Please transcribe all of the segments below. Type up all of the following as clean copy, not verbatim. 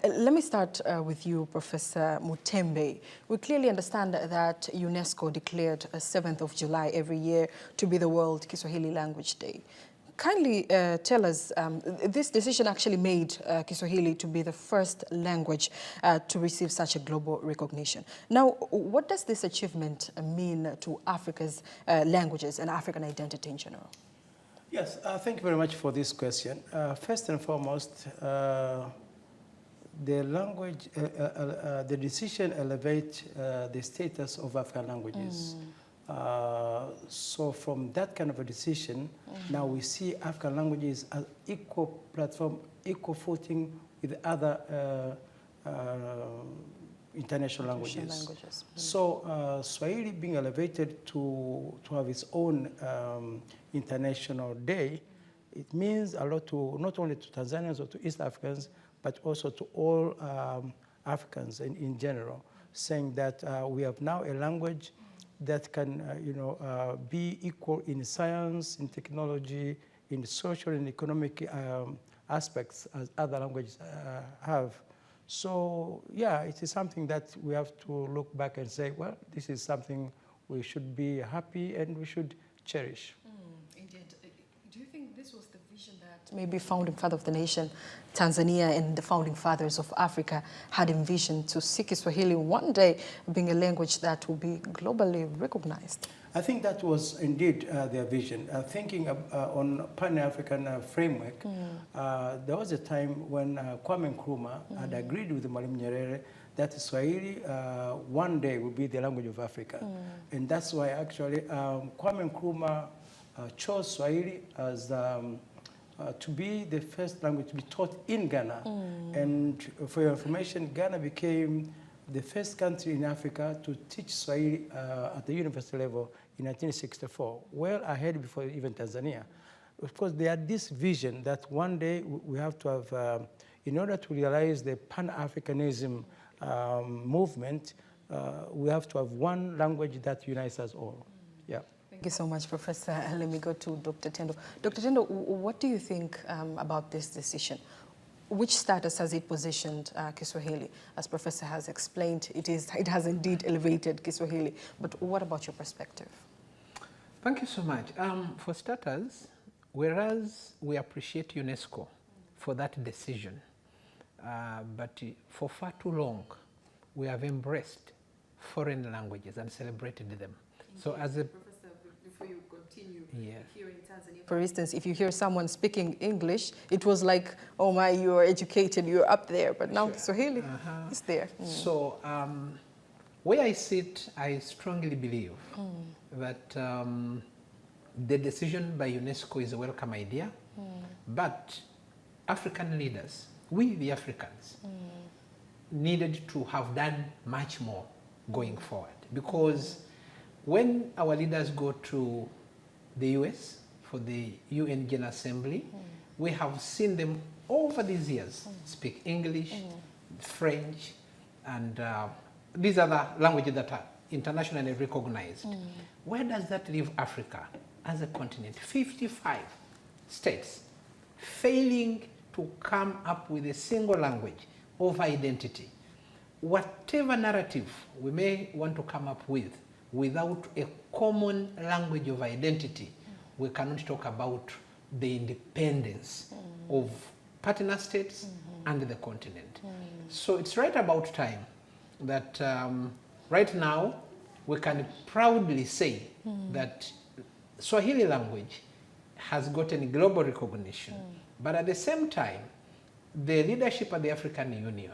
Let me start with you, Professor Mutembe. We clearly understand that UNESCO declared 7th of July every year to be the World Kiswahili Language Day. Kindly tell us, this decision actually made Kiswahili to be the first language to receive such a global recognition. Now, what does this achievement mean to Africa's languages and African identity in general? Yes, thank you very much for this question. First and foremost, the language, the decision elevates the status of African languages. So from that kind of a decision, now we see African languages as equal platform, equal footing with other international languages. So Swahili being elevated to have its own international day, it means a lot to not only to Tanzanians or to East Africans, but also to all Africans in general, saying that we have now a language that can be equal in science, in technology, in social and economic aspects as other languages have. So yeah, it is something that we have to look back and say, well, this is something we should be happy and we should cherish. Indeed. Do you think this was the vision that maybe founding father of the nation, Tanzania, and the founding fathers of Africa had envisioned, to see Kiswahili one day being a language that will be globally recognized? I think that was indeed their vision. Thinking on Pan-African framework, there was a time when Kwame Nkrumah had agreed with Mwalimu Nyerere that Swahili one day will be the language of Africa. And that's why actually Kwame Nkrumah chose Swahili as to be the first language to be taught in Ghana. And for your information, Ghana became the first country in Africa to teach Swahili at the university level in 1964, well ahead before even Tanzania. Of course, they had this vision that one day we have to have, in order to realize the Pan-Africanism movement, we have to have one language that unites us all. Yeah. Thank you so much, Professor. Let me go to Dr. Tendo. Dr. Tendo, what do you think about this decision? Which status has it positioned Kiswahili? As Professor has explained, it has indeed elevated Kiswahili. But what about your perspective? Thank you so much. For starters, whereas we appreciate UNESCO for that decision, but for far too long, we have embraced foreign languages and celebrated them. So as a Before you continue, yes. Here in Tanzania, for instance, if you hear someone speaking English, it was like, oh my, you are educated, you're up there. But now Kiswahili is there. So where I sit, I strongly believe that the decision by UNESCO is a welcome idea, but African leaders, we the Africans, needed to have done much more going forward, because when our leaders go to the US for the UN General Assembly, we have seen them over these years speak English, French, and these other languages that are internationally recognized. Where does that leave Africa as a continent? 55 states failing to come up with a single language of identity. Whatever narrative we may want to come up with, without a common language of identity, we cannot talk about the independence of partner states and the continent. So it's right about time that right now we can proudly say that Swahili language has gotten global recognition. But at the same time, the leadership of the African Union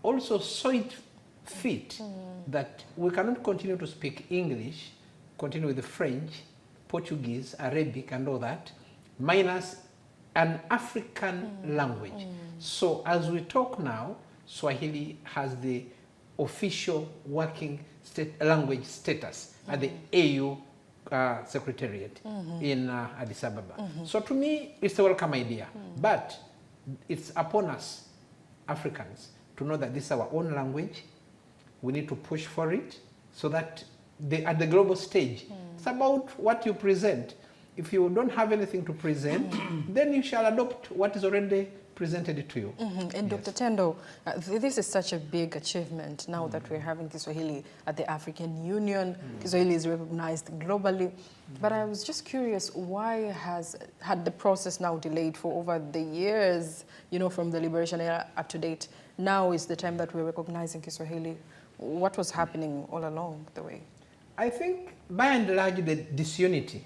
also saw it fit that we cannot continue to speak English, continue with French, Portuguese, Arabic, and all that, minus an African language. So as we talk now, Swahili has the official working language status at the AU Secretariat in Addis Ababa. So to me, it's a welcome idea, but it's upon us, Africans, to know that this is our own language. We need to push for it so that at the global stage, it's about what you present. If you don't have anything to present, then you shall adopt what is already presented it to you. And Yes. Dr. Tendo, this is such a big achievement now that we're having Kiswahili at the African Union. Kiswahili is recognized globally. But I was just curious, why had the process now delayed for over the years, you know, from the liberation era up to date? Now is the time that we're recognizing Kiswahili. What was happening all along the way? I think, by and large, the disunity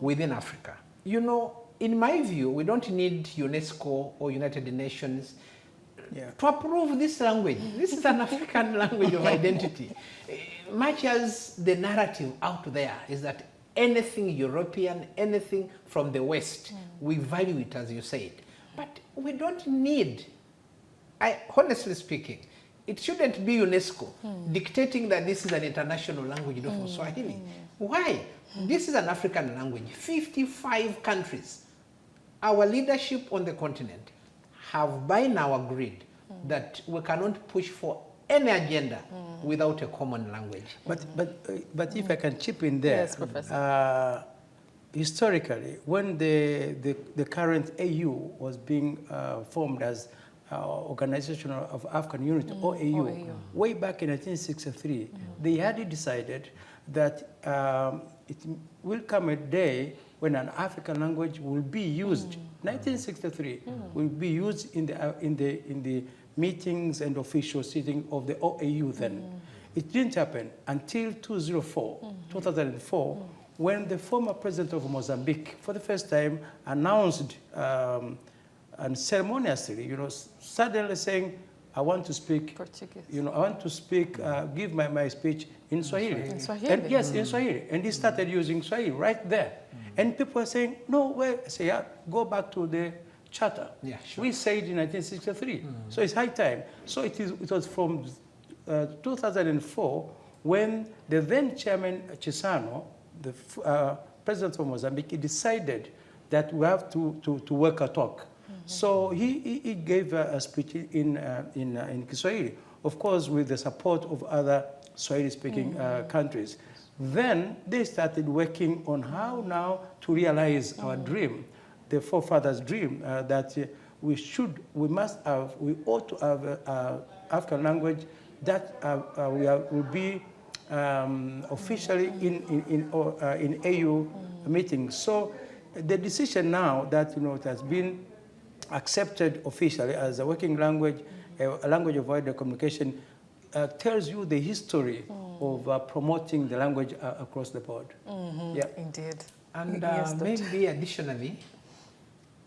within Africa. You know, in my view, we don't need UNESCO or United Nations to approve this language. This is an African language of identity. Much as the narrative out there is that anything European, anything from the West, we value it, as you said. But we don't need, honestly speaking, it shouldn't be UNESCO dictating that this is an international language for Swahili. Why? This is an African language. 55 countries. Our leadership on the continent have by now agreed that we cannot push for any agenda without a common language. But if I can chip in there, Yes, Professor. Historically, when the current AU was being formed as Organization of African Unity, OAU, way back in 1963, they had decided that it will come a day when an African language will be used. 1963 will be used in the meetings and official sitting of the OAU then. It didn't happen until 2004, when the former president of Mozambique, for the first time, announced and ceremoniously, you know, suddenly saying, I want to speak Portuguese. You know, I want to speak, give my speech in Swahili. In Swahili? And yes, in Swahili. And he started using Swahili right there. And people are saying, no, wait, I say, yeah, go back to the charter. Yeah, sure. We said in 1963. So it's high time. So it was from 2004 when the then chairman Chisano, the president of Mozambique, he decided that we have to work a talk. So he gave a speech in Kiswahili, of course, with the support of other Swahili-speaking countries. Then they started working on how now to realize our dream, the forefathers' dream, that we ought to have an African language that will be officially in AU meetings. So the decision now that, you know, it has been accepted officially as a working language, a language of wider communication, tells you the history of promoting the language across the board. Yeah. Indeed. And Yes, maybe additionally,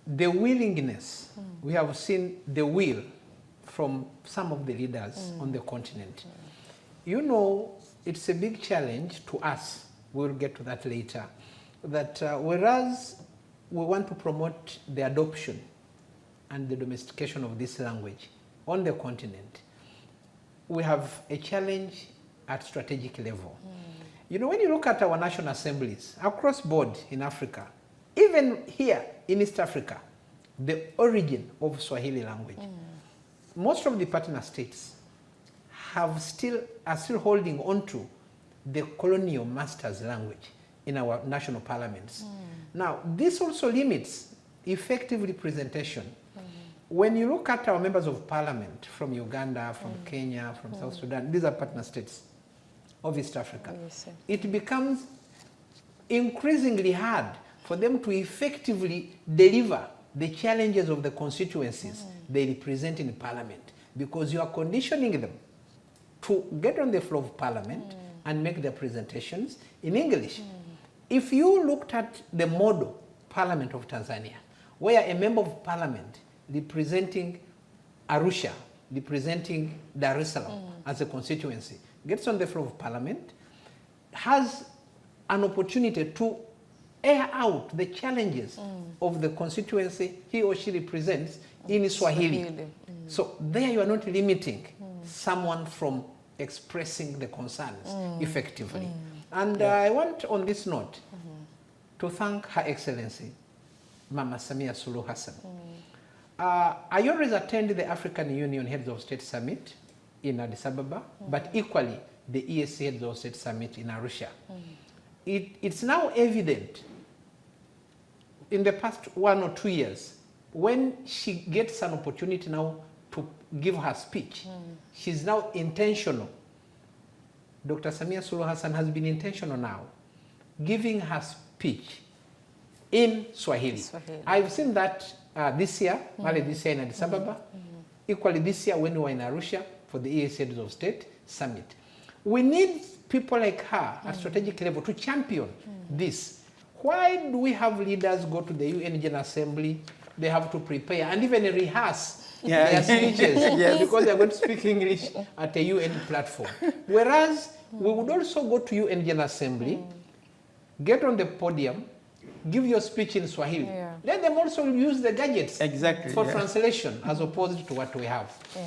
the willingness, we have seen the will from some of the leaders on the continent. You know, it's a big challenge to us, we'll get to that later, that whereas we want to promote the adoption and the domestication of this language on the continent, we have a challenge at strategic level. You know, when you look at our national assemblies across board in Africa, even here in East Africa, the origin of Swahili language, most of the partner states are still holding on to the colonial master's language in our national parliaments. Now, this also limits effective representation. When you look at our members of parliament from Uganda, from Kenya, from South Sudan, these are partner states of East Africa. Yes, it becomes increasingly hard for them to effectively deliver the challenges of the constituencies they represent in parliament, because you are conditioning them to get on the floor of parliament and make their presentations in English. If you looked at the model parliament of Tanzania, where a member of parliament representing Arusha, representing Dar es Salaam as a constituency, gets on the floor of parliament, has an opportunity to air out the challenges of the constituency he or she represents in Swahili. So there you are not limiting someone from expressing the concerns effectively. And I want on this note to thank Her Excellency, Mama Samia Suluhu Hassan. I always attend the African Union Heads of State Summit in Addis Ababa, but equally the EAC Heads of State Summit in Arusha. It's now evident in the past 1 or 2 years when she gets an opportunity now to give her speech, she's now intentional. Dr. Samia Suluhu Hassan has been intentional now, giving her speech in Swahili. I've seen that this year, this year in Addis Ababa, equally this year when we were in Arusha for the EAC Heads of State Summit. We need people like her at strategic level to champion this. Why do we have leaders go to the UN General Assembly, they have to prepare and even rehearse their speeches because they're going to speak English at a UN platform? Whereas we would also go to UN General Assembly, get on the podium, give your speech in Swahili. Let them also use the gadgets for translation as opposed to what we have.